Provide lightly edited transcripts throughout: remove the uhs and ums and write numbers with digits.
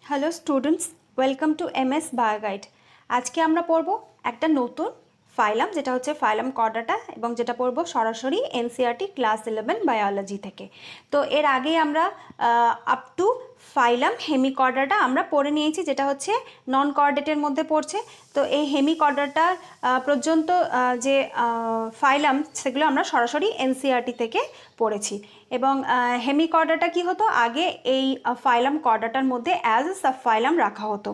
Hello students, welcome to MS Bioguide. আজকে আমরা পড়ব একটা নতুন ফাইলাম, যেটা হচ্ছে ফাইলাম কর্ডাটা, এবং যেটা পড়ব সরাসরি এনসিইআরটি ক্লাস 11 বায়োলজি থেকে। তো এর আগে আমরা আপ টু ফাইলাম হেমিকর্ডাটা আমরা পড়ে নিয়েছি, যেটা হচ্ছে নন কর্ডেটের মধ্যে পড়ছে। তো এই হেমিকর্ডাটার পর্যন্ত যে ফাইলাম, সেগুলো আমরা সরাসরি এনসিইআরটি থেকে পড়েছি। এবং হেমিকর্ডাটা কি হতো, আগে এই ফাইলাম কর্ডাটার মধ্যে অ্যাজ এ সাব ফাইলাম রাখা হতো।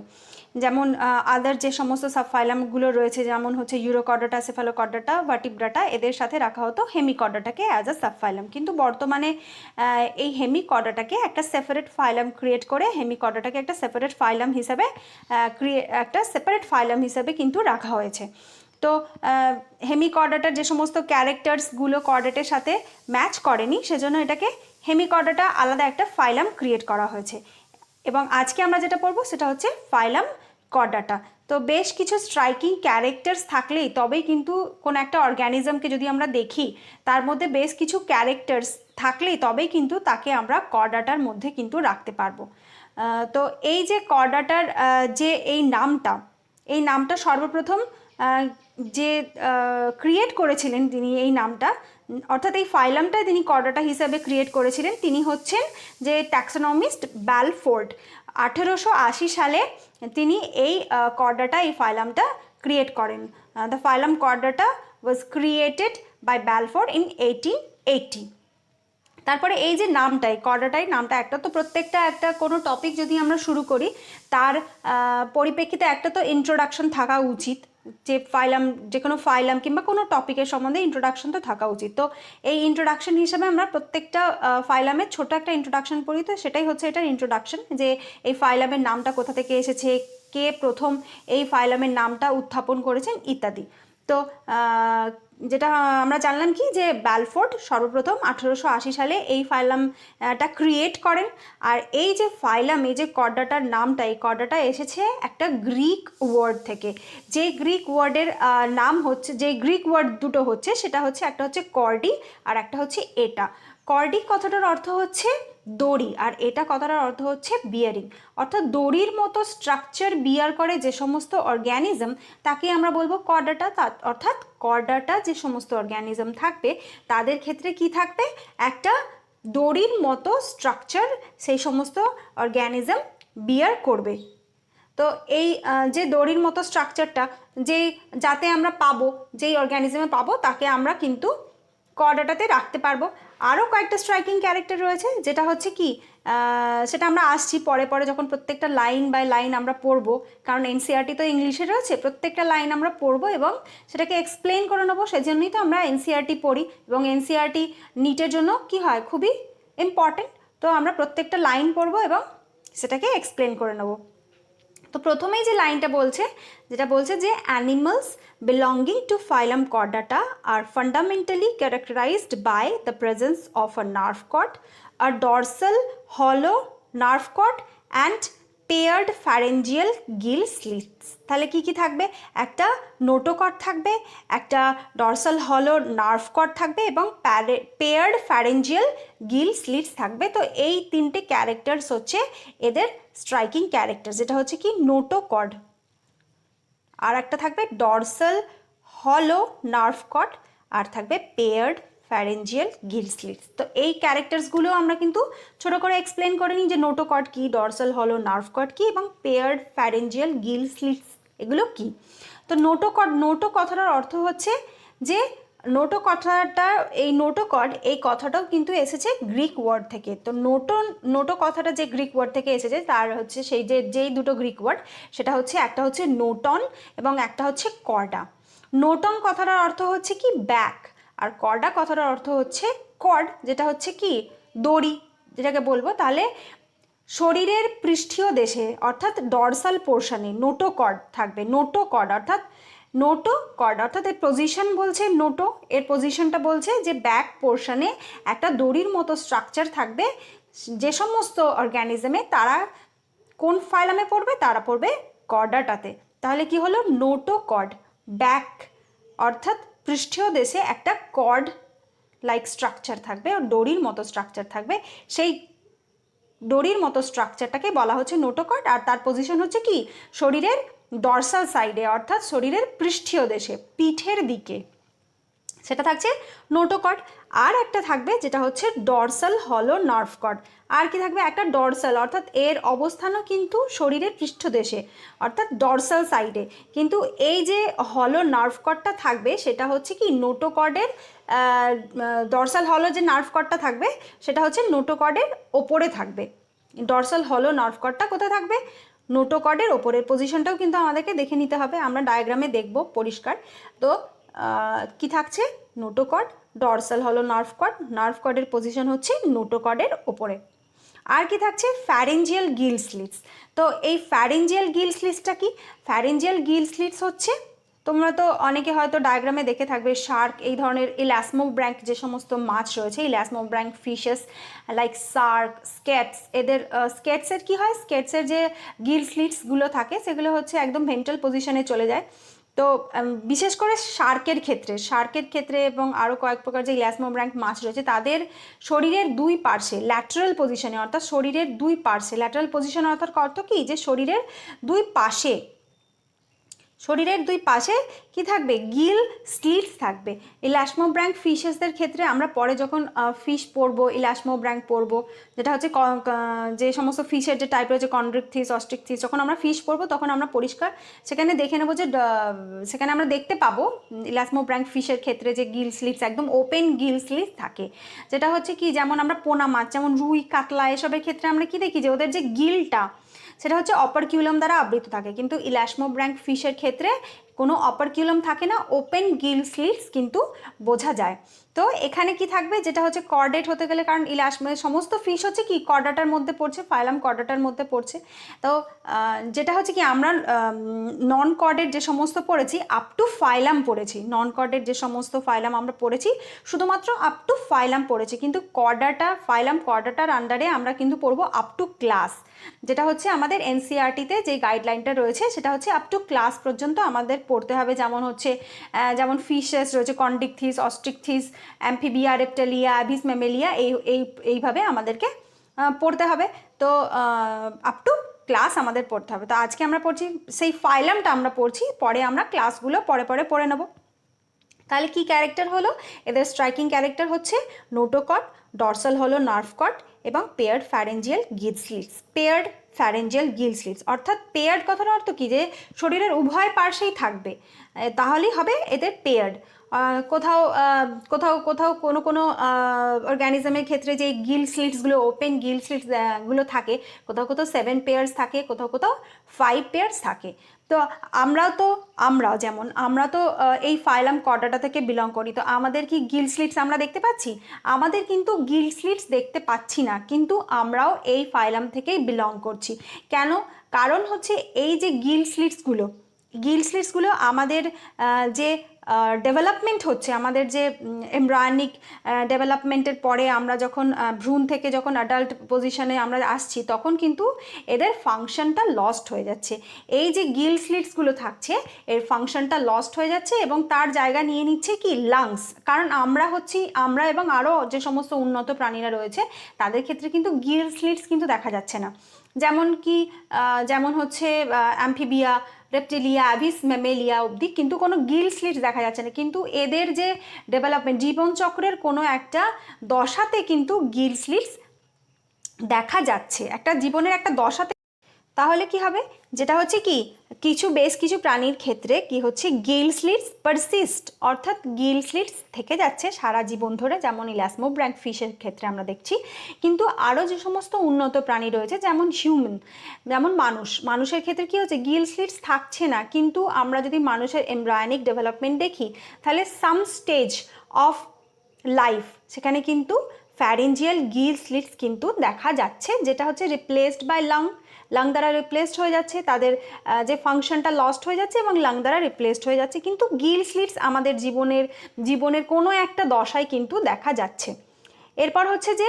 যেমন আদার যে সমস্ত সাব ফাইলামগুলো রয়েছে, যেমন হচ্ছে ইউরোকর্ডাটা, সেফালোকর্ডাটা, ভার্টিব্রাটা, এদের সাথে রাখা হতো হেমিকর্ডাটাকে অ্যাজ আ সাব ফাইলাম। কিন্তু বর্তমানে এই হেমিকর্ডাটাকে একটা সেপারেট ফাইলাম ক্রিয়েট করে হেমিকর্ডাটাকে একটা সেপারেট ফাইলাম হিসাবে কিন্তু রাখা হয়েছে। তো হেমিকর্ডাটার যে সমস্ত ক্যারেক্টার্সগুলো কর্ডেটের সাথে ম্যাচ করেনি, সেজন্য এটাকে হেমিকর্ডাটা আলাদা একটা ফাইলাম ক্রিয়েট করা হয়েছে। এবং আজকে আমরা যেটা পড়বো সেটা হচ্ছে ফাইলাম কর্ডাটা। তো বেশ কিছু স্ট্রাইকিং ক্যারেক্টার্স থাকলেই তবেই কিন্তু কোনো একটা অর্গ্যানিজমকে যদি আমরা দেখি, তার মধ্যে বেশ কিছু ক্যারেক্টার্স থাকলেই তবেই কিন্তু তাকে আমরা কর্ডাটার মধ্যে কিন্তু রাখতে পারবো। তো এই যে কর্ডাটার যে এই নামটা সর্বপ্রথম যে ক্রিয়েট করেছিলেন তিনি, এই নামটা অর্থাৎ এই ফাইলামটা তিনি কর্ডাটা হিসাবে ক্রিয়েট করেছিলেন, তিনি হচ্ছেন যে ট্যাক্সোনমিস্ট ব্যালফোর্ড। 1880 সালে তিনি এই কর্ডাটা, এই ফাইলামটা ক্রিয়েট করেন। The phylum Chordata was created by ব্যালফোর্ড ইন 1880। তারপরে এই যে নামটাই, কর্ডাটাই নামটা, একটা তো প্রত্যেকটা একটা কোনো টপিক যদি আমরা শুরু করি, তার পরিপ্রেক্ষিতে একটা তো ইন্ট্রোডাকশন থাকা উচিত। যে ফাইলাম, যে কোনো ফাইলাম কিংবা কোনো টপিকের সম্বন্ধে ইন্ট্রোডাকশন তো থাকা উচিত। তো এই ইন্ট্রোডাকশন হিসাবে আমরা প্রত্যেকটা ফাইলামের ছোট একটা ইন্ট্রোডাকশন পড়ি। তো সেটাই হচ্ছে এটার ইন্ট্রোডাকশন, যে এই ফাইলামের নামটা কোথা থেকে এসেছে, কে প্রথম এই ফাইলামের নামটা উত্থাপন করেছেন, ইত্যাদি। তো যেটা আমরা জানলাম কি, যে ব্যালফোর্ড সর্বপ্রথম 1880 সালে এই ফাইলামটা ক্রিয়েট করেন। আর এই যে ফাইলাম, এই যে কর্ডাটার নামটা, এই কর্ডাটা এসেছে একটা গ্রিক ওয়ার্ড থেকে। যে গ্রিক ওয়ার্ডের নাম হচ্ছে, যে গ্রিক ওয়ার্ড দুটো হচ্ছে, সেটা হচ্ছে একটা হচ্ছে কর্ডি আর একটা হচ্ছে এটা। কর্ডি কথাটার অর্থ হচ্ছে দড়ি, আর এটা কথাটার অর্থ হচ্ছে বিয়ারিং। অর্থাৎ দড়ির মতো স্ট্রাকচার বিয়ার করে যে সমস্ত অর্গ্যানিজম, তাকে আমরা বলবো কর্ডাটা। অর্থাৎ কর্ডাটা যে সমস্ত অর্গ্যানিজম থাকবে, তাদের ক্ষেত্রে কি থাকবে, একটা দড়ির মতো স্ট্রাকচার সেই সমস্ত অর্গ্যানিজম বিয়ার করবে। তো এই যে দড়ির মতো স্ট্রাকচারটা যাতে আমরা পাবো, যেই অর্গ্যানিজমে পাবো, তাকে আমরা কিন্তু কর্ডাটাতে রাখতে পারবো। আরও কয়েকটা স্ট্রাইকিং ক্যারেক্টার রয়েছে, যেটা হচ্ছে কি, সেটা আমরা আসছি পরে পরে, যখন প্রত্যেকটা লাইন বাই লাইন আমরা পড়বো। কারণ এনসিইআরটি তো ইংলিশে রয়েছে, প্রত্যেকটা লাইন আমরা পড়বো এবং সেটাকে এক্সপ্লেন করে নেবো। সেজন্যই তো আমরা এনসিইআরটি পড়ি, এবং এনসিইআরটি নিটের জন্য কি হয়, খুবই ইম্পর্টেন্ট। তো আমরা প্রত্যেকটা লাইন পড়বো এবং সেটাকে এক্সপ্লেন করে নেবো। তো প্রথমেই যে লাইনটা বলছে, যেটা বলছে যে animals belonging to phylum Chordata are fundamentally characterized by the presence of a nerve cord, a dorsal hollow nerve cord and paired pharyngeal gill slits। তাহলে কি কি থাকবে, একটা নোটোকর্ড থাকবে, একটা ডরসাল হলো নার্ভ কর্ড থাকবে এবং পেয়ার্ড ফ্যারেঞ্জিয়াল গিল স্লিটস থাকবে। তো এই তিনটে ক্যারেক্টার্স হচ্ছে এদের স্ট্রাইকিং ক্যারেক্টার, যেটা হচ্ছে কি নোটোকর্ড, আর একটা থাকবে ডরসাল হলো নার্ভ কর্ড, আর থাকবে পেয়ার্ড ফ্যারেঞ্জিয়াল গিল স্লিটস। তো এই ক্যারেক্টার্সগুলো আমরা কিন্তু ছোটো করে এক্সপ্লেন করে নিই, যে নোটোকর্ড কী, ডরসাল হলো নার্ভ কর্ড কী, এবং পেয়ার্ড ফ্যারেঞ্জিয়াল গিল স্লিটস এগুলো কী। তো নোটো কথাটার অর্থ হচ্ছে যে এই নোটোকর্ড, এই কথাটাও কিন্তু এসেছে গ্রিক ওয়ার্ড থেকে। তো নোটো কথাটা যে গ্রিক ওয়ার্ড থেকে এসেছে, তার হচ্ছে যেই দুটো গ্রিক ওয়ার্ড, সেটা হচ্ছে একটা হচ্ছে নোটন এবং একটা হচ্ছে কর্ডা। নোটন কথাটার অর্থ হচ্ছে কি ব্যাক, আর কর্ডা কথাটার অর্থ হচ্ছে কর্ড, যেটা হচ্ছে কি দড়ি, যেটাকে বলবো। তাহলে শরীরের পৃষ্ঠীয় দেশে অর্থাৎ ডরসাল পোর্শনে নোটোকর্ড থাকবে। নোটোকর্ড অর্থাৎ এর পজিশন বলছে নোটো, এর পজিশনটা বলছে যে ব্যাক পোর্শনে একটা দড়ির মতো স্ট্রাকচার থাকবে। যে সমস্ত অর্গ্যানিজমে, তারা কোন ফাইলামে পড়বে, তারা পড়বে কর্ডাটাতে। তাহলে কি হলো, নোটোকর্ড, ব্যাক অর্থাৎ পৃষ্ঠীয় দেশে একটা কর্ড লাইক স্ট্রাকচার থাকবে, দড়ির মতো স্ট্রাকচার থাকবে, সেই দড়ির মতো স্ট্রাকচারটাকে বলা হচ্ছে নোটোকর্ড, আর তার পজিশন হচ্ছে কি শরীরের ডরসাল সাইডে, অর্থাৎ শরীরের পৃষ্ঠীয় দেশে, পিঠের দিকে, সেটা থাকছে নোটোকর্ড। আর একটা থাকবে যেটা হচ্ছে ডরসাল হলো নার্ভ কর্ড। আর কি থাকবে, একটা ডরসাল, অর্থাৎ এর অবস্থানও কিন্তু শরীরের পৃষ্ঠদেশে অর্থাৎ ডরসাল সাইডে, কিন্তু এই যে হলো নার্ভ কর্ডটা থাকবে সেটা হচ্ছে কি নোটোকর্ডের, ডরসাল হলো যে নার্ভ কর্ডটা থাকবে সেটা হচ্ছে নোটোকর্ডের ওপরে থাকবে। ডরসাল হলো নার্ভ কর্ডটা কোথায় থাকবে, নোটোকর্ডের ওপরের পজিশনটাও কিন্তু আমাদেরকে দেখে নিতে হবে, আমরা ডায়াগ্রামে দেখব পরিষ্কার। তো কি থাকছে, notochord, dorsal hollow nerve কর্ডের position হচ্ছে নোটোকর্ডের ওপরে। আর কি থাকছে, ফ্যারেঞ্জিয়াল গিল স্লিটস। তো এই ফ্যারেঞ্জিয়াল গিল স্লিটসটা কি, ফ্যারেঞ্জিয়াল গিল স্লিটস হচ্ছে, তোমরা তো অনেকে হয়তো ডায়াগ্রামে দেখে থাকবে শার্ক, এই ধরনের ইলাসমোব্র্যাঙ্ক যে সমস্ত মাছ রয়েছে, ইলাসমোব্র্যাঙ্ক ফিশেস লাইক শার্ক, স্কেটস, এদের স্কেটসের কি হয়, স্কেটসের যে গিল স্লিটসগুলো থাকে সেগুলো হচ্ছে একদম ভেন্ট্রাল পজিশনে চলে যায়। তো বিশেষ করে শার্কের ক্ষেত্রে এবং আরও কয়েক প্রকার যে ইলাসমোব্র্যাঙ্ক মাছ রয়েছে তাদের শরীরের দুই পার্শ্বে ল্যাটারাল পজিশনে, অর্থাৎ শরীরের দুই পার্শ্বে, ল্যাটারাল পজিশন অর্থাৎ অর্থ কি, যে শরীরের দুই পাশে কি থাকবে, গিল স্লিটস থাকবে। ইলাসমোব্র্যাঙ্ক ফিশেসদের ক্ষেত্রে আমরা পরে যখন ফিশ পড়বো, ইলাসমোব্র্যাঙ্ক পড়বো, যেটা হচ্ছে যে সমস্ত ফিশের যে টাইপ রয়েছে কন্ড্রিকথিস, অস্ট্রিকথিস, যখন আমরা ফিশ পড়বো তখন আমরা পরিষ্কার সেখানে দেখে নেবো যে সেখানে আমরা দেখতে পাবো ইলাসমোব্র্যাঙ্ক ফিশের ক্ষেত্রে যে গিল স্লিটস একদম ওপেন গিল স্লিটস থাকে, যেটা হচ্ছে কি, যেমন আমরা পোনা মাছ, যেমন রুই, কাতলা, এসবের ক্ষেত্রে আমরা কি দেখি যে ওদের যে গিলটা সেটা হচ্ছে অপারকিউলাম দ্বারা আবৃত থাকে, কিন্তু ইলাসমোব্র্যাঙ্ক ফিশের ক্ষেত্রে কোনো অপারকিউলাম থাকে না, ওপেন গিল স্লিটস কিন্তু বোঝা যায়। তো এখানে কি থাকবে, যেটা হচ্ছে কর্ডেট হতে গেলে, কারণ সমস্ত ফিশ হচ্ছে কি কর্ডাটার মধ্যে পড়ছে, ফাইলাম কর্ডাটার মধ্যে পড়ছে। তো যেটা হচ্ছে কি আমরা নন কর্ডেট যে সমস্ত পড়েছি আপ টু ফাইলাম পড়েছি, নন কর্ডেট যে সমস্ত ফাইলাম আমরা পড়েছি শুধুমাত্র আপ টু ফাইলাম পড়েছি, কিন্তু ফাইলাম কর্ডাটার আন্ডারে আমরা কিন্তু পড়বো আপ টু ক্লাস, যেটা হচ্ছে আমাদের এনসিইআরটিতে যে গাইডলাইনটা রয়েছে সেটা হচ্ছে আপ টু ক্লাস পর্যন্ত আমাদের পড়তে হবে। যেমন ফিশেস রয়েছে কন্ডিকথিস, অস্ট্রিকথিস, অ্যাম্ফিবিয়া, রেপ্টালিয়া, অ্যাবিস ম্যামেলিয়া, এইভাবে আমাদেরকে পড়তে হবে। তো আপ টু ক্লাস আমাদের পড়তে হবে। তো আজকে আমরা পড়ছি সেই ফাইলামটা আমরা পড়ছি, পরে আমরা ক্লাসগুলো পরে পড়ে নেব। তাহলে কি ক্যারেক্টার হলো, এদের স্ট্রাইকিং ক্যারেক্টার হচ্ছে notochord, dorsal hollow nerve cord এবং paired pharyngeal gill slits. Paired pharyngeal gill slits অর্থাৎ পেয়ার্ড কথার অর্থ কি, যে শরীরের উভয় পার্শ্বেই থাকবে, তাহলেই হবে এদের পেয়ার্ড। কোথাও কোথাও কোথাও কোনো অর্গ্যানিজমের ক্ষেত্রে যে গিল স্লিটসগুলো, ওপেন গিল স্লিটসগুলো থাকে, কোথাও কোথাও 7 পেয়ার্স থাকে, কোথাও কোথাও 5 পেয়ার্স থাকে। তো আমরা তো এই ফাইলাম কর্ডাটা থেকে বিলং করি, তো আমাদের কি গিল স্লিটস আমরা দেখতে পাচ্ছি? আমাদের কিন্তু গিল স্লিটস দেখতে পাচ্ছি না, কিন্তু আমরাও এই ফাইলাম থেকেই বিলং করছি। কেন? কারণ হচ্ছে এই যে গিল স্লিটসগুলো আমাদের যে ডেভেলপমেন্ট হচ্ছে, আমাদের যে এমব্রায়োনিক ডেভেলপমেন্টের পরে আমরা যখন ভ্রূণ থেকে যখন অ্যাডাল্ট পজিশনে আমরা আসছি, তখন কিন্তু এদের ফাংশনটা লস্ট হয়ে যাচ্ছে। এই যে গিল স্লিটসগুলো থাকছে এর ফাংশনটা লস্ট হয়ে যাচ্ছে এবং তার জায়গা নিয়ে নিচ্ছে কি লাংস। কারণ আমরা এবং আরও যে সমস্ত উন্নত প্রাণীরা রয়েছে তাদের ক্ষেত্রে কিন্তু গিল স্লিটস কিন্তু দেখা যাচ্ছে না। যেমন হচ্ছে অ্যাম্ফিবিয়া, রেপ্টিলিয়া, অ্যাবিস ম্যামেলিয়া অবধি কিন্তু কোনো গিল স্লিটস দেখা যাচ্ছে না, কিন্তু এদের যে ডেভেলপমেন্ট, জীবনচক্রের কোনো একটা দশাতে কিন্তু গিল স্লিটস দেখা যাচ্ছে, একটা জীবনের একটা দশাতে। তাহলে কি হবে, যেটা হচ্ছে কি বেশ কিছু প্রাণীর ক্ষেত্রে কি হচ্ছে, গিল স্লিটস পারসিস্ট, অর্থাৎ গিল স্লিটস থেকে যাচ্ছে সারা জীবন ধরে, যেমন ইলাসমোব্র্যাঙ্ক ফিশের ক্ষেত্রে আমরা দেখছি। কিন্তু আরও যে সমস্ত উন্নত প্রাণী রয়েছে যেমন মানুষের ক্ষেত্রে কি হচ্ছে, গিল স্লিটস থাকছে না, কিন্তু আমরা যদি মানুষের এমব্রায়োনিক ডেভেলপমেন্ট দেখি তাহলে সাম স্টেজ অফ লাইফ সেখানে কিন্তু ফ্যারেঞ্জিয়াল গিল স্লিটস কিন্তু দেখা যাচ্ছে, যেটা হচ্ছে রিপ্লেসড বাই লাং দ্বারা রিপ্লেসড হয়ে যাচ্ছে, তাদের যে ফাংশনটা লস্ট হয়ে যাচ্ছে এবং লাং দ্বারা রিপ্লেসড হয়ে যাচ্ছে, কিন্তু গিল স্লিটস আমাদের জীবনের কোনো একটা দশায় কিন্তু দেখা যাচ্ছে। এরপর হচ্ছে যে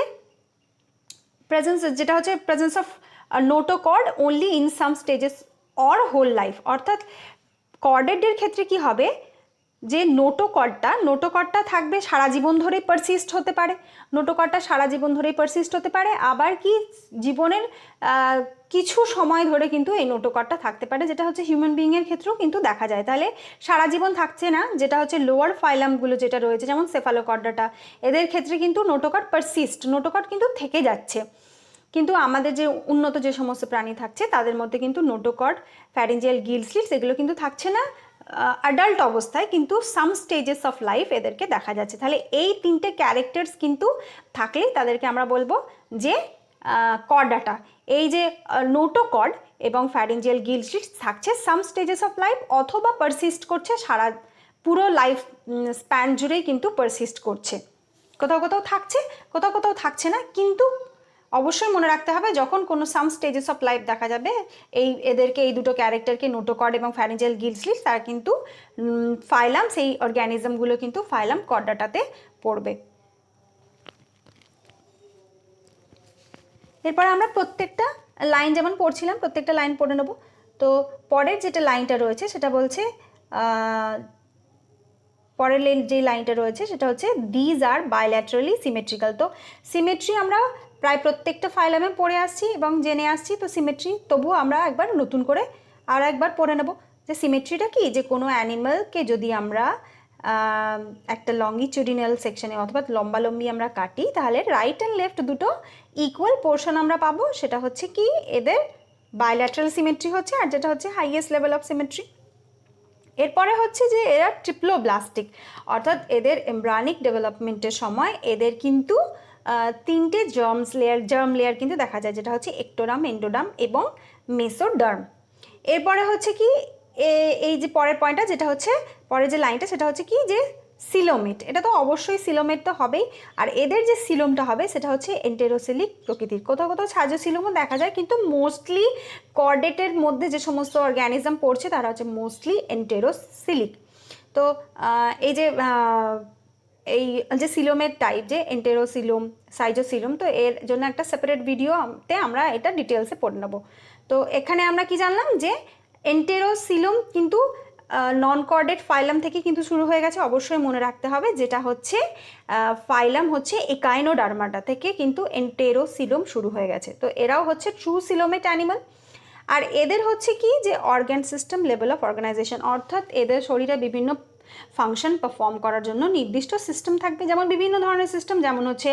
presence of notochord only in some stages or whole life, অর্থাৎ কর্ডেটদের ক্ষেত্রে কি হবে, যে নোটোকর্ডটা থাকবে সারা জীবন ধরেই পারসিস্ট হতে পারে, নোটোকর্ডটা সারা জীবন ধরেই পারসিস্ট হতে পারে, আবার কি জীবনের কিছু সময় ধরে কিন্তু এই নোটোকর্ডটা থাকতে পারে, যেটা হচ্ছে হিউম্যান বিইংয়ের ক্ষেত্রেও কিন্তু দেখা যায়। তাহলে সারা জীবন থাকছে না, যেটা হচ্ছে লোয়ার ফাইলামগুলো যেটা রয়েছে যেমন সেফালোকর্ডাটা, এদের ক্ষেত্রে কিন্তু নোটোকর্ড নোটোকর্ড কিন্তু থেকে যাচ্ছে। কিন্তু আমাদের যে উন্নত যে সমস্ত প্রাণী থাকছে তাদের মধ্যে কিন্তু নোটোকর্ড, ফ্যারিঞ্জিয়াল গিল স্লিটস এগুলো কিন্তু থাকছে না অ্যাডাল্ট অবস্থায়, কিন্তু সাম স্টেজেস অফ লাইফ এদেরকে দেখা যাচ্ছে। তাহলে এই তিনটে ক্যারেক্টার্স কিন্তু থাকলেই তাদেরকে আমরা বলবো যে কর্ডাটা। এই যে নোটোকর্ড এবং ফ্যারিঞ্জিয়াল গিল স্লিটস থাকছে সাম স্টেজেস অফ লাইফ, অথবা পারসিস্ট করছে সারা পুরো লাইফ স্প্যান জুড়েই কিন্তু পারসিস্ট করছে। কোথাও কোথাও থাকছে, কোথাও কোথাও থাকছে না, কিন্তু অবশ্যই মনে রাখতে হবে যখন কোনো সাম স্টেজেস অফ লাইফ দেখা যাবে এই দুটো ক্যারেক্টারকে, নোটোকর্ড এবং ফ্যারিঞ্জিয়াল গিল স্লিটস, তারা কিন্তু ফাইলাম, সেই অর্গ্যানিজমগুলো কিন্তু ফাইলাম কর্ডাটাতে পড়বে। এরপর আমরা প্রত্যেকটা লাইন যেমন পড়ছিলাম প্রত্যেকটা লাইন পড়ে নেব। তো পরের যেটা লাইনটা রয়েছে সেটা বলছে, পরের যে লাইনটা রয়েছে সেটা হচ্ছে দিজ আর বাইল্যাটারালি সিমেট্রিক্যাল। তো সিমেট্রি আমরা প্রায় প্রত্যেকটা ফাইলামে পড়ে আসছি এবং জেনে আসছি, তো সিমেট্রি তবুও আমরা একবার নতুন করে আর একবার পড়ে নেব যে সিমেট্রিটা কি, যে কোনো অ্যানিমালকে যদি আমরা একটা লংগিটিউডিনাল সেকশনে অথবা লম্বালম্বি আমরা কাটি, তাহলে রাইট অ্যান্ড লেফট দুটো ইকুয়াল পোর্শন আমরা পাবো। সেটা হচ্ছে কি এদের বাইল্যাটারাল সিমেট্রি হচ্ছে, আর যেটা হচ্ছে হাইয়েস্ট লেভেল অফ সিমেট্রি। এরপরে হচ্ছে যে এরা ট্রিপ্লোব্লাস্টিক, অর্থাৎ এদের এমব্রায়নিক ডেভেলপমেন্টের সময় এদের কিন্তু তিনটে জার্ম লেয়ার কিন্তু দেখা যায়, যেটা হচ্ছে একটোডার্ম, এন্ডোডার্ম এবং মেসোডার্ম। এরপরে হচ্ছে কি এই যে পরের পয়েন্টটা যেটা হচ্ছে পরের যে লাইনটা সেটা হচ্ছে কি যে সিলোমেট, এটা তো অবশ্যই সিলোমেট তো হবেই, আর এদের যে সিলোমটা হবে সেটা হচ্ছে এন্টেরোসিলিক প্রকৃতির। কোথাও কোথাও ছাজোসিলোমও দেখা যায়, কিন্তু মোস্টলি কর্ডেটের মধ্যে যে সমস্ত অর্গ্যানিজম পড়ছে তারা হচ্ছে মোস্টলি এন্টেরোসিলিক। তো এই যে সিলোমের টাইপ, যে এন্টেরোসিলোম, সাইজোসিলোম, তো এর জন্য একটা সেপারেট ভিডিওতে আমরা এটা ডিটেলসে পড়ে নেব। তো এখানে আমরা কি জানলাম যে এন্টেরোসিলোম কিন্তু নন কর্ডেট ফাইলাম থেকে কিন্তু শুরু হয়ে গেছে, অবশ্যই মনে রাখতে হবে, যেটা হচ্ছে ফাইলাম হচ্ছে একাইনোডার্মাটা থেকে কিন্তু এন্টেরোসিলোম শুরু হয়ে গেছে। তো এরাও হচ্ছে ট্রু সিলোমেট অ্যানিমাল। আর এদের হচ্ছে কি যে organ system level of organisation, অর্থাৎ এদের শরীরে বিভিন্ন ফাংশন পারফর্ম করার জন্য নির্দিষ্ট সিস্টেম থাকবে, যেমন বিভিন্ন ধরনের সিস্টেম, যেমন হচ্ছে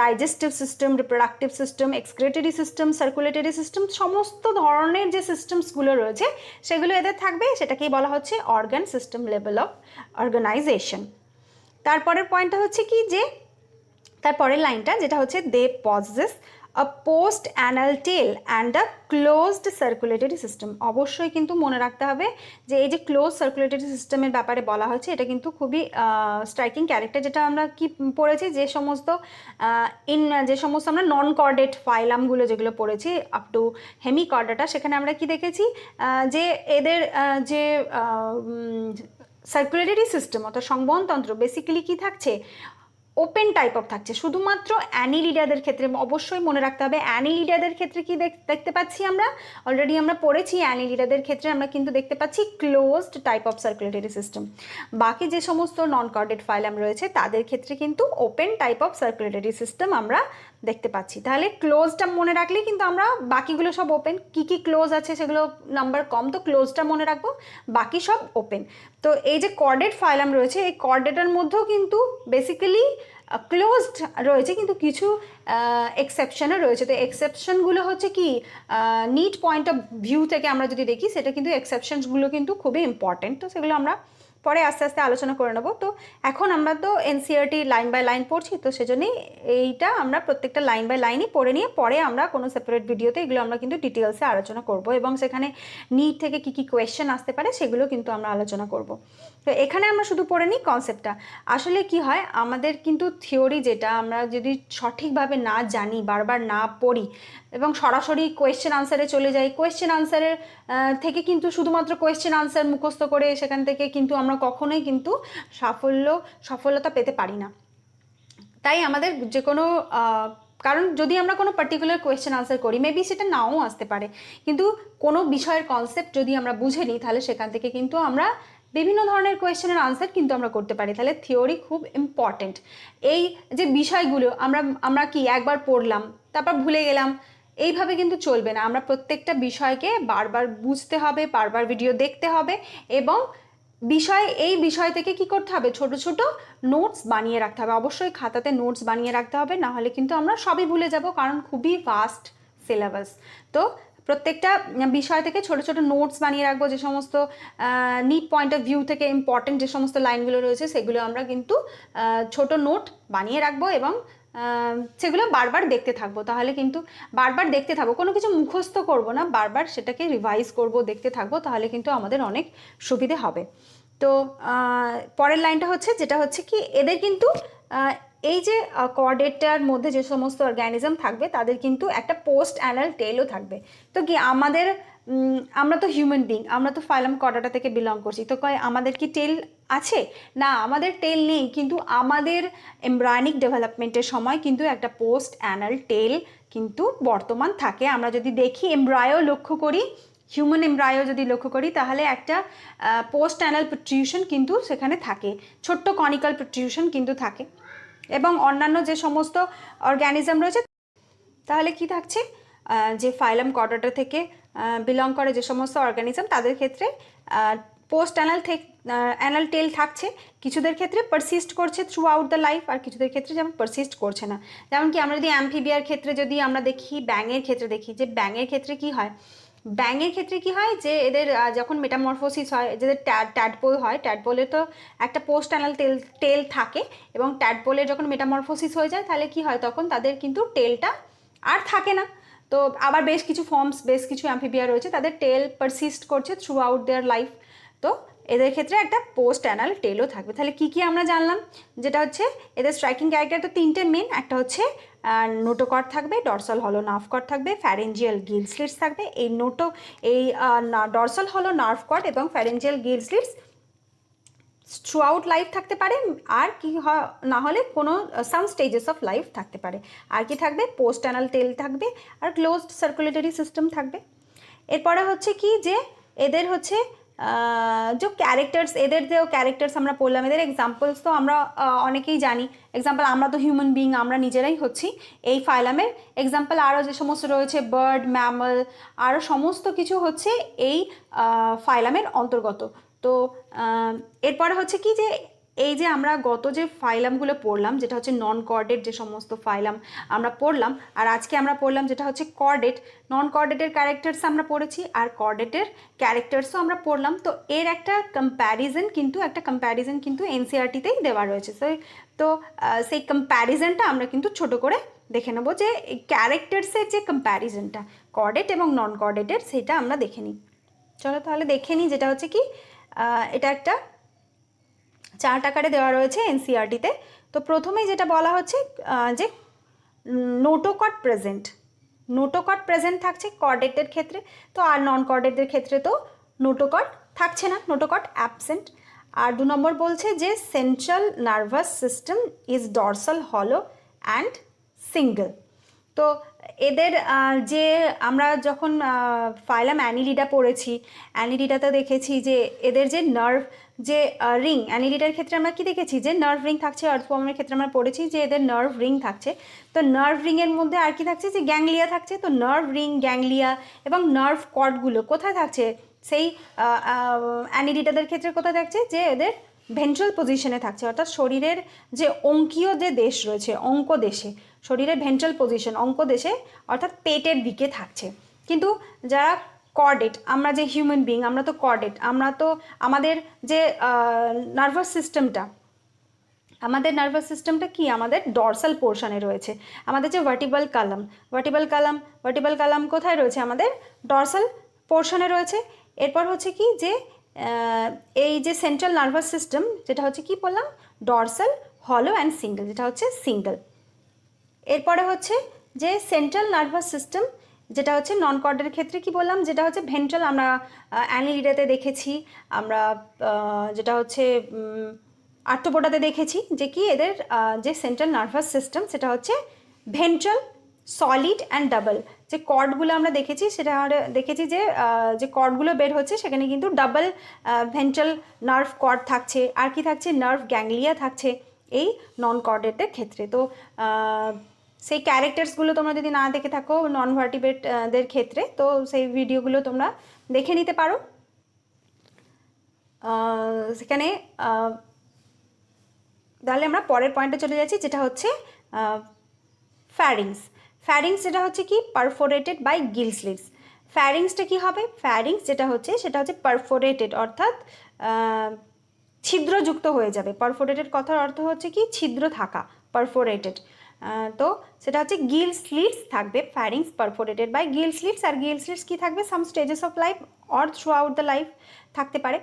digestive system, reproductive system, excretory system, circulatory system, সমস্ত ধরনের যে সিস্টেমসগুলো রয়েছে সেগুলো এদের থাকবে, সেটাকেই বলা হচ্ছে organ system level of organisation. তারপরের পয়েন্টটা হচ্ছে কি যে তারপরের লাইনটা যেটা হচ্ছে they possess a post anal tail and a closed circulatory system. অবশ্যই কিন্তু মনে রাখতে হবে যে এই যে ক্লোজ সার্কুলেটরি সিস্টেমের ব্যাপারে বলা হচ্ছে, এটা কিন্তু খুবই স্ট্রাইকিং ক্যারেক্টার, যেটা আমরা কি পড়েছি যে সমস্ত আমরা নন কর্ডেট ফাইলামগুলো যেগুলো পড়েছি আপ টু হেমিকর্ডাটা, সেখানে আমরা কি দেখেছি যে এদের যে সার্কুলেটরি সিস্টেম অর্থাৎ সংবহনতন্ত্র বেসিক্যালি কি থাকছে, ওপেন টাইপ অফ থাকছে। শুধুমাত্র অ্যানিলিডাদের ক্ষেত্রে অবশ্যই মনে রাখতে হবে, অ্যানিলিডাদের ক্ষেত্রে কি দেখতে পাচ্ছি আমরা, অলরেডি আমরা পড়েছি, অ্যানিলিডাদের ক্ষেত্রে আমরা কিন্তু দেখতে পাচ্ছি closed type of circulatory system. বাকি যে সমস্ত নন কর্ডেড ফাইলাম রয়েছে তাদের ক্ষেত্রে কিন্তু open type of circulatory system আমরা দেখতে পাচ্ছি। তাহলে ক্লোজটা মনে রাখলেই কিন্তু আমরা বাকিগুলো সব ওপেন, কি কি ক্লোজ আছে সেগুলো নাম্বার কম, তো ক্লোজটা মনে রাখবো, বাকি সব ওপেন। তো এই যে কর্ডেড ফাইলাম রয়েছে এই কর্ডেটার মধ্যেও কিন্তু বেসিক্যালি ক্লোজড রয়েছে, কিন্তু কিছু এক্সেপশনও রয়েছে। তো এক্সেপশনগুলো হচ্ছে কি নিট পয়েন্ট অফ ভিউ থেকে আমরা যদি দেখি, সেটা কিন্তু এক্সেপশনসগুলো কিন্তু খুবই ইম্পর্টেন্ট, তো সেগুলো আমরা পরে আস্তে আস্তে আলোচনা করে নেব। তো এখন আমরা তো এনসিইআরটি লাইন বাই লাইন পড়ছি, তো সেজন্যই এইটা আমরা প্রত্যেকটা লাইন বাই লাইনই পড়ে নিয়ে পরে আমরা কোনো সেপারেট ভিডিওতে এগুলো আমরা কিন্তু ডিটেলসে আলোচনা করব, এবং সেখানে নিট থেকে কী কী কোয়েশ্চেন আসতে পারে সেগুলো কিন্তু আমরা আলোচনা করব। তো এখানে আমরা শুধু পড়ে নিই কনসেপ্টটা। আসলে কি হয়, আমাদের কিন্তু থিওরি যেটা আমরা যদি সঠিকভাবে না জানি, বারবার না পড়ি এবং সরাসরি কোয়েশ্চেন আনসারে চলে যাই, কোয়েশ্চেন আনসারের থেকে কিন্তু শুধুমাত্র কোয়েশ্চেন আনসার মুখস্থ করে সেখান থেকে কিন্তু আমরা কখনোই কিন্তু সফলতা পেতে পারি না। তাই আমাদের যে কোনো কারণ যদি আমরা কোনো পার্টিকুলার কোয়েশ্চেন আনসার করি, মেবি সেটা নাও আসতে পারে, কিন্তু কোনো বিষয়ের কনসেপ্ট যদি আমরা বুঝে নিই তাহলে সেখান থেকে কিন্তু আমরা বিভিন্ন ধরনের কোয়েশ্চেনের আনসার কিন্তু আমরা করতে পারি। তাহলে থিওরি খুব ইম্পর্টেন্ট। এই যে বিষয়গুলো আমরা কি একবার পড়লাম তারপর ভুলে গেলাম, এইভাবে কিন্তু চলবে না। আমরা প্রত্যেকটা বিষয়কে বারবার বুঝতে হবে, বারবার ভিডিও দেখতে হবে, এবং এই বিষয় থেকে কি করতে হবে, ছোট ছোট নোটস বানিয়ে রাখতে হবে। অবশ্যই খাতাতে নোটস বানিয়ে রাখতে হবে, না হলে কিন্তু আমরা সবই ভুলে যাব, কারণ খুবই ভাস্ট সিলেবাস। তো প্রত্যেকটা বিষয় থেকে ছোট ছোট নোটস বানিয়ে রাখবো, যে সমস্ত নিট পয়েন্ট অফ ভিউ থেকে ইম্পর্টেন্ট যে সমস্ত লাইনগুলো রয়েছে সেগুলো আমরা কিন্তু ছোট নোট বানিয়ে রাখবো, এবং সেগুলো বারবার দেখতে থাকবো। তাহলে কিন্তু বারবার দেখতে থাকবো, কোনো কিছু মুখস্থ করব না, বারবার সেটাকে রিভাইজ করব, দেখতে থাকবো, তাহলে কিন্তু আমাদের অনেক সুবিধে হবে। তো পরের লাইনটা হচ্ছে, যেটা হচ্ছে কি এদের কিন্তু এই যে কর্ডেটার মধ্যে যে সমস্ত অর্গানিজম থাকবে তাদের কিন্তু একটা পোস্ট অ্যানাল টেলও থাকবে। তো কি আমরা তো হিউম্যান বিং, আমরা তো ফাইলাম কর্ডাটা থেকে বিলং করছি, তো আমাদের কি টেল আছে? না, আমাদের টেল নেই, কিন্তু আমাদের এমব্রায়োনিক ডেভেলপমেন্টের সময় কিন্তু একটা পোস্ট অ্যানাল টেল কিন্তু বর্তমান থাকে। আমরা যদি দেখি এমব্রায়ো লক্ষ্য করি, হিউম্যান এমব্রায়ো যদি লক্ষ্য করি, তাহলে একটা পোস্ট অ্যানাল প্রোট্রিউশন কিন্তু সেখানে থাকে, ছোট্ট কনিক্যাল প্রোট্রিউশন কিন্তু থাকে। এবং অন্যান্য যে সমস্ত অর্গ্যানিজম রয়েছে, তাহলে কি থাকছে, যে ফাইলাম কর্ডাটা থেকে বিলং করে যে সমস্ত অর্গানিজম তাদের ক্ষেত্রে পোস্ট অ্যানাল টেল থাকছে। কিছুদের ক্ষেত্রে পারসিস্ট করছে থ্রু আউট দ্য লাইফ, আর কিছুদের ক্ষেত্রে যেমন পারসিস্ট করছে না। যেমন কি আমরা যদি অ্যাম্ফিবিয়ার ক্ষেত্রে যদি আমরা দেখি, ব্যাঙের ক্ষেত্রে দেখি, যে ব্যাঙের ক্ষেত্রে কি হয়, যে এদের যখন মেটামরফোসিস হয়, যেদের ট্যাডপোল হয়, ট্যাডপোলে তো একটা পোস্ট অ্যানাল টেল থাকে, এবং ট্যাডপোলের যখন মেটামরফোসিস হয়ে যায় তাহলে কি হয়, তখন তাদের কিন্তু টেলটা আর থাকে না। তো আবার বেশ কিছু অ্যাম্ফিবিয়া রয়েছে, তাদের টেল পারসিস্ট করছে থ্রু আউট দেয়ার লাইফ। তো এদের ক্ষেত্রে একটা পোস্ট অ্যানাল টেলও থাকবে। তাহলে কি কি আমরা জানলাম, যেটা হচ্ছে এদের স্ট্রাইকিং ক্যারেক্টার তো তিনটে মেন, একটা হচ্ছে নোটোকর্ড থাকবে, ডরসাল হলো নার্ভ কর্ড থাকবে, ফ্যারেঞ্জিয়াল গিল স্লিটস থাকবে। এই ডরসাল হলো নার্ভ কর্ড এবং pharyngeal gill slits throughout life থাকতে পারে, আর কি না হলে কোনো সাম স্টেজেস অফ লাইফ থাকতে পারে। আর কি থাকবে, পোস্ট অ্যানাল টেল থাকবে, আর ক্লোজড সার্কুলেটরি সিস্টেম থাকবে। এরপরে হচ্ছে কি, যে এদের হচ্ছে যে ক্যারেক্টার্স আমরা পড়লাম, এদের এক্সাম্পলস তো আমরা অনেকেই জানি। এক্সাম্পল, আমরা তো হিউম্যান বিং, আমরা নিজেরাই হচ্ছি এই ফাইলামের এক্সাম্পল। আরও যে সমস্ত রয়েছে বার্ড, ম্যামল, আরও সমস্ত কিছু হচ্ছে এই ফাইলামের অন্তর্গত। তো এরপরে হচ্ছে কি, যে এই যে আমরা গত যে ফাইলামগুলো পড়লাম, যেটা হচ্ছে নন কর্ডেট যে সমস্ত ফাইলাম আমরা পড়লাম, আর আজকে আমরা পড়লাম যেটা হচ্ছে কর্ডেট। নন কর্ডেটের ক্যারেক্টার্স আমরা পড়েছি, আর কর্ডেটের ক্যারেক্টার্সও আমরা পড়লাম। তো এর একটা কম্প্যারিজন কিন্তু এনসিইআরটিতেই দেওয়া রয়েছে। তো সেই কম্প্যারিজনটা আমরা কিন্তু ছোট করে দেখে নেবো, যে ক্যারেক্টার্সের যে কম্প্যারিজনটা কর্ডেট এবং নন কর্ডেটের, সেটা আমরা দেখে নিই। চলো তাহলে দেখে নিই। যেটা হচ্ছে কি, এটা একটা চার্ট আকারে দেওয়া রয়েছে এনসিইআরটিতে। তো প্রথমেই যেটা বলা হচ্ছে, যে নোটোকর্ড প্রেজেন্ট থাকছে কর্ডেটের ক্ষেত্রে, তো আর নন কর্ডেটের ক্ষেত্রে তো নোটোকর্ড থাকছে না, নোটোকর্ড অ্যাবসেন্ট। আর 2 নম্বর বলছে যে central nervous system is dorsal হলো অ্যান্ড সিঙ্গল। তো এদের যে আমরা যখন ফাইলাম অ্যানিলিডা পড়েছি, অ্যানিলিডাতে দেখেছি যে এদের যে নার্ভ যে রিং, অ্যানিলিডার ক্ষেত্রে আমরা কি দেখেছি, যে নার্ভ রিং থাকছে। আর্থওয়ার্মের ক্ষেত্রে আমরা পড়েছি যে এদের নার্ভ রিং থাকছে। তো নার্ভ রিংয়ের মধ্যে আর কি থাকছে, যে গ্যাংলিয়া থাকছে। তো নার্ভ রিং, গ্যাংলিয়া এবং নার্ভ কর্ডগুলো কোথায় থাকছে, সেই অ্যানিলিডাদের ক্ষেত্রে কোথায় থাকছে, যে এদের ভেন্ট্রাল পজিশনে থাকছে, অর্থাৎ শরীরের যে অঙ্কীয় যে দেশ রয়েছে, অঙ্ক দেশে, শরীরের ভেন্ট্রাল পজিশন অঙ্ক দেশে, অর্থাৎ পেটের দিকে থাকছে। কিন্তু যারা কর্ডেট, আমরা যে হিউম্যান বিং, আমরা তো কর্ডেট, আমরা তো আমাদের যে নার্ভাস সিস্টেমটা কি, আমাদের ডরসাল পোর্শনে রয়েছে। আমাদের যে ভার্টিবাল কালাম কোথায় রয়েছে, আমাদের ডরসাল পোর্শনে রয়েছে। এরপর হচ্ছে কি, যে এই যে সেন্ট্রাল নার্ভাস সিস্টেম, যেটা হচ্ছে কি বললাম, ডরসাল হলো অ্যান্ড সিঙ্গেল, যেটা হচ্ছে সিঙ্গেল। এরপরে হচ্ছে যে সেন্ট্রাল নার্ভাস সিস্টেম, যেটা হচ্ছে নন কর্ডের ক্ষেত্রে কি বললাম, যেটা হচ্ছে ভেন্ট্রাল। আমরা অ্যানিলিডাতে দেখেছি, আমরা যেটা হচ্ছে আর্থ্রোপোডাতে দেখেছি, যে কি এদের যে সেন্ট্রাল নার্ভাস সিস্টেম সেটা হচ্ছে ভেন্ট্রাল সলিড অ্যান্ড ডাবল। যে কর্ডগুলো আমরা দেখেছি সেটা আমরা দেখেছি যে কর্ডগুলো বের হচ্ছে সেখানে কিন্তু ডাবল ভেন্ট্রাল নার্ভ কর্ড থাকছে, আর কি থাকছে, নার্ভ গ্যাংলিয়া থাকছে এই নন কর্ডেটের ক্ষেত্রে। তো সেই ক্যারেক্টার্সগুলো তোমরা যদি না দেখে থাকো নন ভার্টিব্রেটদের ক্ষেত্রে, তো সেই ভিডিওগুলো তোমরা দেখে নিতে পারো। সেখানে তাহলে আমরা পরের পয়েন্টে চলে যাচ্ছি, যেটা হচ্ছে ফ্যারিংস। ফ্যারিংস যেটা হচ্ছে কি পারফোরেটেড বাই গিল স্লিটস। ফ্যারিংসটা কি হবে, ফ্যারিংস যেটা হচ্ছে সেটা হচ্ছে পারফোরেটেড, অর্থাৎ ছিদ্রযুক্ত হয়ে যাবে। পারফোরেটেড কথার অর্থ হচ্ছে কি ছিদ্র থাকা, পারফোরেটেড। তো সেটা হচ্ছে গিল স্লিটস থাকবে, pharynx perforated by gill slits. আর গিল স্লিটস কি থাকবে, some stages of life or throughout the life থাকতে পারে।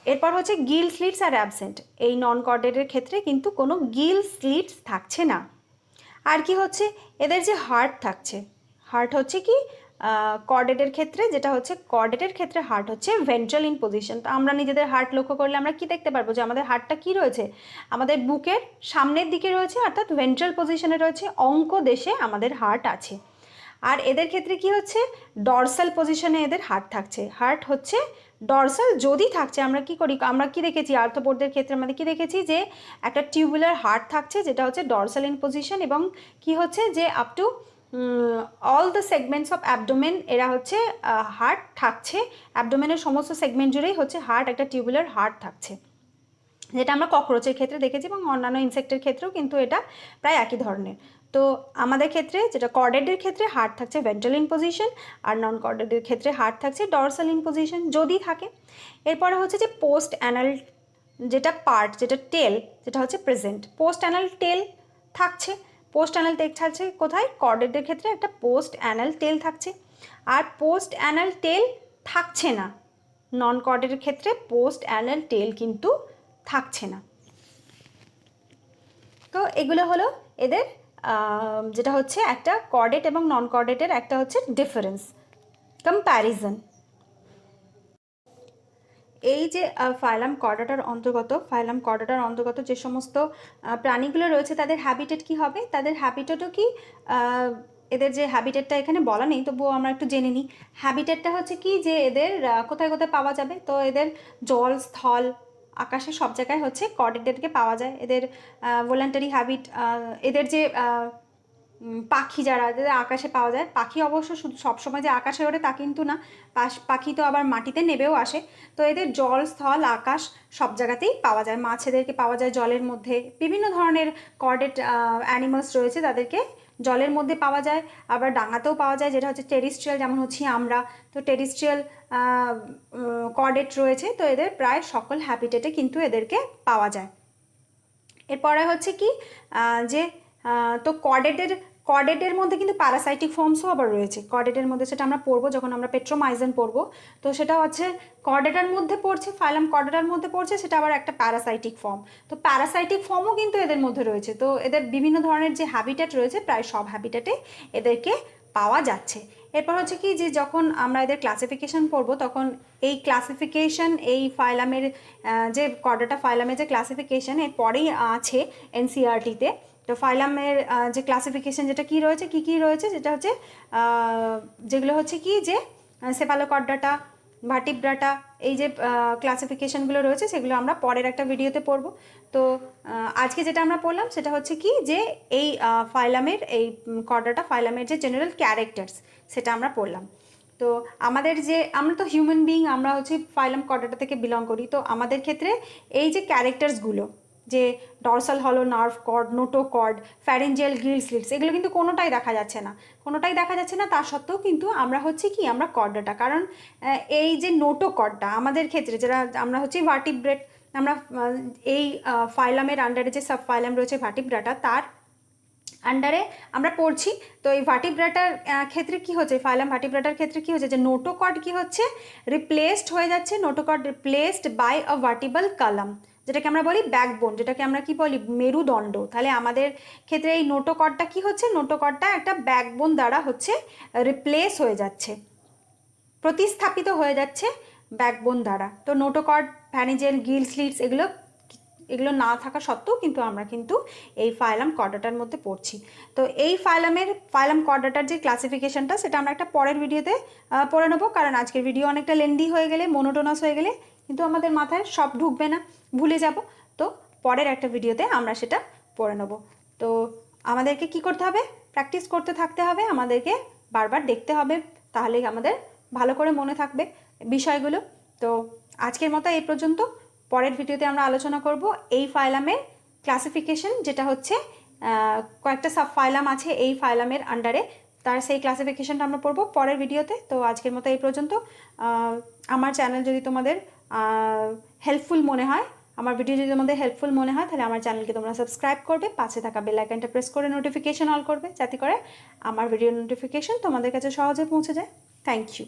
এরপর হচ্ছে গিল স্লিটস আর অ্যাবসেন্ট। এই নন কর্ডেটের ক্ষেত্রে কিন্তু কোনো গিল স্লিটস থাকছে না। আর কি হচ্ছে, এদের যে হার্ট থাকছে, হার্ট হচ্ছে কি কর্ডেটের ক্ষেত্রে, যেটা হচ্ছে কর্ডেটের ক্ষেত্রে হার্ট হচ্ছে ভেন্ট্রাল ইন পজিশন। তো আমরা নিজেদের হার্ট লক্ষ্য করলে আমরা কি দেখতে পারবো, যে আমাদের হার্টটা কি রয়েছে, আমাদের বুকের সামনের দিকে রয়েছে, অর্থাৎ ভেন্ট্রাল পজিশনে রয়েছে, অঙ্ক দেশে আমাদের হার্ট আছে। আর এদের ক্ষেত্রে কি হচ্ছে, ডরসাল পজিশনে এদের হার্ট থাকছে। হার্ট হচ্ছে ডরসাল যদি থাকছে, আমরা কি করি, আমরা কি দেখেছি আর্থ্রোপোডদের ক্ষেত্রে আমাদের কি দেখেছি, যে একটা টিউবুলার হার্ট থাকছে যেটা হচ্ছে ডরসাল ইন পজিশন, এবং কি হচ্ছে যে up to all the segments of abdomen এরা হচ্ছে হার্ট থাকছে। অ্যাবডোমেনের সমস্ত সেগমেন্ট জুড়েই হচ্ছে হার্ট, একটা টিউবুলার হার্ট থাকছে, যেটা আমরা ককরোচের ক্ষেত্রে দেখেছি এবং অন্যান্য ইনসেক্টের ক্ষেত্রেও কিন্তু এটা প্রায় একই ধরনের। তো আমাদের ক্ষেত্রে যেটা কর্ডেটের ক্ষেত্রে হার্ট থাকছে ভেন্ট্রাল ইন পজিশন, আর নন কর্ডেটের ক্ষেত্রে হার্ট থাকছে ডরসাল ইন পজিশন যদি থাকে। এরপরে হচ্ছে যে পোস্ট অ্যানাল যেটা পার্ট, যেটা টেল, যেটা হচ্ছে প্রেজেন্ট। পোস্ট অ্যানাল টেল থাকছে, পোস্ট অ্যানাল টেল থাকছে কোথায়, কর্ডেটের ক্ষেত্রে একটা পোস্ট অ্যানাল টেল থাকছে। আর পোস্ট অ্যানাল টেল থাকছে না নন কর্ডেটের ক্ষেত্রে, পোস্ট অ্যানাল টেল কিন্তু থাকছে না। তো এগুলো হলো এদের যেটা হচ্ছে একটা কর্ডেট এবং নন কর্ডেটের একটা হচ্ছে ডিফারেন্স, কম্প্যারিজন। এই যে ফাইলাম কর্ডাটার অন্তর্গত যে সমস্ত প্রাণীগুলো রয়েছে তাদের হ্যাবিটেট কি হবে, তাদের হ্যাবিটেটও কি এদের যে হ্যাবিটেটটা এখানে বলা নেই, তবুও আমরা একটু জেনে নিই। হ্যাবিটেটটা হচ্ছে কি যে এদের কোথায় কোথায় পাওয়া যাবে, তো এদের জল, স্থল, আকাশে সব জায়গায় হচ্ছে কর্ডেটকে পাওয়া যায়। এদের ভলান্টারি হ্যাবিট, এদের যে পাখি যারা যাদের আকাশে পাওয়া যায়, পাখি অবশ্য শুধু সবসময় যে আকাশে ওঠে তা কিন্তু না, পাখি তো আবার মাটিতে নেবেও আসে। তো এদের জল, স্থল, আকাশ সব জায়গাতেই পাওয়া যায়। মাছ এদেরকে পাওয়া যায় জলের মধ্যে, বিভিন্ন ধরনের কর্ডেট অ্যানিমালস রয়েছে তাদেরকে জলের মধ্যে পাওয়া যায়, আবার ডাঙাতেও পাওয়া যায়, যেটা হচ্ছে টেরিস্ট্রিয়াল, যেমন হচ্ছি আমরা। তো টেরিস্ট্রিয়াল কর্ডেট রয়েছে, তো এদের প্রায় সকল হ্যাবিটেটে কিন্তু এদেরকে পাওয়া যায়। এরপরে হচ্ছে কি যে তো কর্ডেটের মধ্যে কিন্তু প্যারাসাইটিক ফর্মসও আবার রয়েছে। কর্ডেটের মধ্যে সেটা আমরা পড়বো যখন আমরা পেট্রোমাইজন পড়বো। তো সেটা হচ্ছে কর্ডেটার মধ্যে পড়ছে, ফাইলাম কর্ডেটার মধ্যে পড়ছে, সেটা আবার একটা প্যারাসাইটিক ফর্ম। তো প্যারাসাইটিক ফর্মও কিন্তু এদের মধ্যে রয়েছে। তো এদের বিভিন্ন ধরনের যে হ্যাবিটেট রয়েছে, প্রায় সব হ্যাবিটেটে এদেরকে পাওয়া যাচ্ছে। এরপর হচ্ছে কি যে যখন আমরা এদের ক্লাসিফিকেশন পড়বো, তখন এই ক্লাসিফিকেশন, এই ফাইলামের যে কর্ডেটা ফাইলামের যে ক্লাসিফিকেশন এর পরেই আছে এনসিইআরটিতে। তো ফাইলামের যে ক্লাসিফিকেশন যেটা কি রয়েছে, কি রয়েছে, যেটা হচ্ছে যেগুলো হচ্ছে কি যে সেফালোকর্ডাটা, ভার্টিব্রাটা, এই যে ক্লাসিফিকেশনগুলো রয়েছে সেগুলো আমরা পরের একটা ভিডিওতে পড়ব। তো আজকে যেটা আমরা পড়লাম সেটা হচ্ছে কি যে এই ফাইলামের, এই কর্ডাটা ফাইলামের যে জেনারেল ক্যারেক্টার্স সেটা আমরা পড়লাম। তো আমরা তো হিউম্যান বিইং, আমরা হচ্ছে ফাইলাম কর্ডাটা থেকে বিলং করি। তো আমাদের ক্ষেত্রে এই যে ক্যারেক্টার্সগুলো, যে dorsal hollow nerve cord, notochord, pharyngeal gill slits, এগুলো কিন্তু কোনোটাই দেখা যাচ্ছে না। তা সত্ত্বেও কিন্তু আমরা হচ্ছে কি, আমরা কর্ডাটা, কারণ এই যে নোটোকর্ডটা আমাদের ক্ষেত্রে যারা আমরা হচ্ছে ভার্টিব্রেট, আমরা এই ফাইলামের আন্ডারে যে সাব ফাইলাম রয়েছে ভার্টিব্রাটা, তার আন্ডারে আমরা পড়ছি। তো এই ভার্টিব্রাটার ক্ষেত্রে কি হচ্ছে, ফাইলাম ভার্টিব্রাটার ক্ষেত্রে কি হচ্ছে, যে নোটোকর্ড কি হচ্ছে, রিপ্লেসড হয়ে যাচ্ছে। Notochord replaced by a vertebral column, যেটাকে আমরা বলি ব্যাকবোন, যেটাকে আমরা কি বলি, মেরুদণ্ড। তাহলে আমাদের ক্ষেত্রে এই নোটোকর্ডটা কি হচ্ছে, নোটোকর্ডটা একটা ব্যাকবোন দ্বারা হচ্ছে রিপ্লেস হয়ে যাচ্ছে, প্রতিস্থাপিত হয়ে যাচ্ছে ব্যাকবোন দ্বারা। তো নোটোকর্ড, ফ্যারিঞ্জিয়াল গিল স্লিটস এগুলো এগুলো না থাকা সত্ত্বেও কিন্তু আমরা কিন্তু এই ফাইলাম কর্ডাটার মধ্যে পড়ছি। তো এই ফাইলাম কর্ডাটার যে ক্লাসিফিকেশনটা সেটা আমরা একটা পরের ভিডিওতে পড়ে নেবো, কারণ আজকের ভিডিও অনেকটা লেন্দি হয়ে গেলে, মোনোটোনাস হয়ে গেলে কিন্তু আমাদের মাথায় সব ঢুকবে না, ভুলে যাব। তো পরের একটা ভিডিওতে আমরা সেটা পড়ে নেব। তো আমাদেরকে কি করতে হবে, প্র্যাকটিস করতে থাকতে হবে, আমাদেরকে বারবার দেখতে হবে, তাহলেই আমাদের ভালো করে মনে থাকবে বিষয়গুলো। তো আজকের মতো এই পর্যন্ত। পরের ভিডিওতে আমরা আলোচনা করব এই ফাইলামের ক্লাসিফিকেশন, যেটা হচ্ছে কয়েকটা সাব ফাইলাম আছে এই ফাইলামের আন্ডারে, তার সেই ক্লাসিফিকেশনটা আমরা পড়ব পরের ভিডিওতে। তো আজকের মতো এই পর্যন্ত। আমার চ্যানেল যদি তোমাদের হেল্পফুল মনে হয়, আমার ভিডিও যদি তোমাদের হেল্পফুল মনে হয়, তাহলে আমার চ্যানেলকে তোমরা সাবস্ক্রাইব করবে, পাশে থাকা বেল আইকনটা প্রেস করে নোটিফিকেশন অল করবে, যাতে করে আমার ভিডিও নোটিফিকেশন তোমাদের কাছে সহজে পৌঁছে যায়। Thank you.